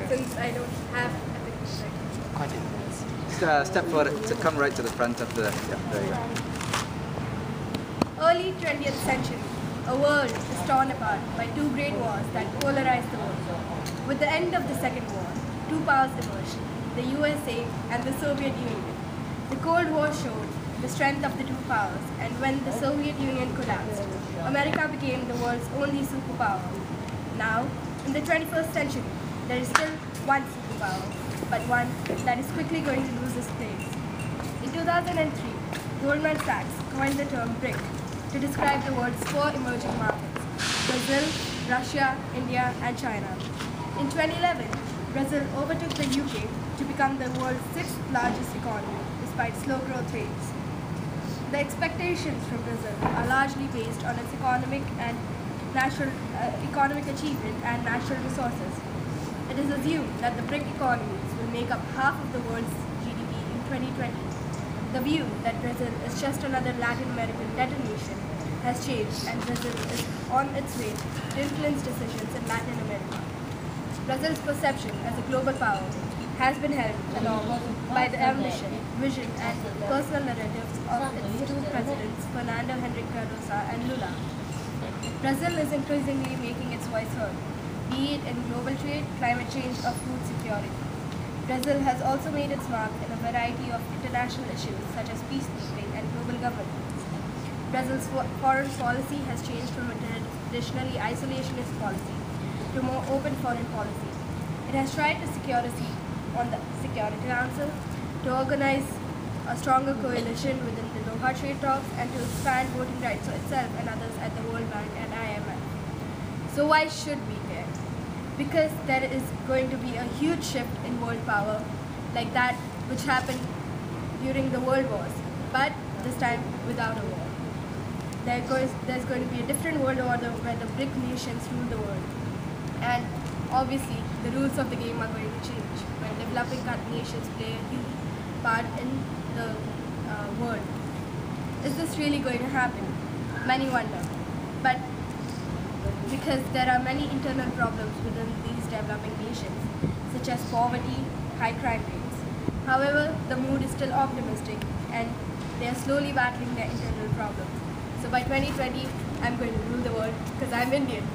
since I don't have a picture. Quite step forward, come right to the front of the, there you go. Early 20th century, a world is torn apart by two great wars that polarized the world. With the end of the Second War, two powers emerged, the USA and the Soviet Union. The Cold War showed the strength of the two powers, and when the Soviet Union collapsed, America became the world's only superpower. Now, in the 21st century, there is still one superpower, but one that is quickly going to lose its place. In 2003, Goldman Sachs coined the term BRIC to describe the world's four emerging markets: Brazil, Russia, India, and China. In 2011, Brazil overtook the UK to become the world's sixth largest economy, despite slow growth rates. The expectations from Brazil are largely based on its economic achievement and natural resources. It is assumed that the BRIC economies will make up half of the world's GDP in 2020. The view that Brazil is just another Latin American debtor nation has changed, and Brazil is on its way to influence decisions in Latin America. Brazil's perception as a global power has been held along by the ambition, vision, and personal narratives of its two presidents, Fernando Henrique Cardoso and Lula. Brazil is increasingly making its voice heard, be it in global trade, climate change, or food security. Brazil has also made its mark in a variety of international issues such as peacekeeping and global governance. Brazil's foreign policy has changed from a traditionally isolationist policy to more open foreign policy. It has tried to secure a seat on the Security Council, to organize a stronger coalition within the Doha trade talks, and to expand voting rights for itself and others at the World Bank and IMF. So why should we care? Because there is going to be a huge shift in world power, like that which happened during the World Wars, but this time without a war. There's going to be a different world order where the BRIC nations rule the world. And obviously, the rules of the game are going to change when developing nations play a huge part in the world. Is this really going to happen? Many wonder. But because there are many internal problems within these developing nations, such as poverty, high crime rates. However, the mood is still optimistic, and they are slowly battling their internal problems. So by 2020, I'm going to rule the world because I'm Indian.